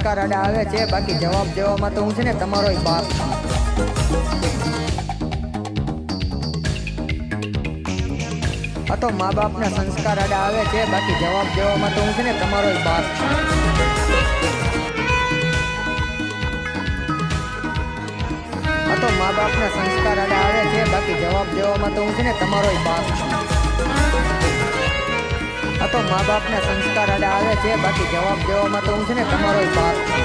સંસ્કાર આડા આવે છે, બાકી જવાબ દેવામાં તો હું છે ને તમારો બાપ છું. આ તો મા બાપના સંસ્કાર આડા આવે છે, બાકી જવાબ દેવામાં તો હું છે ને તમારો બાપ છું. આ તો મા બાપના સંસ્કાર આડા આવે છે, બાકી જવાબ દેવામાં તો હું છે ને તમારો બાપ છું. આ તો મા બાપના સંસ્કાર આડા આવે છે, બાકી જવાબ દેવામાં તો હું છે ને તમારો બાપ છું.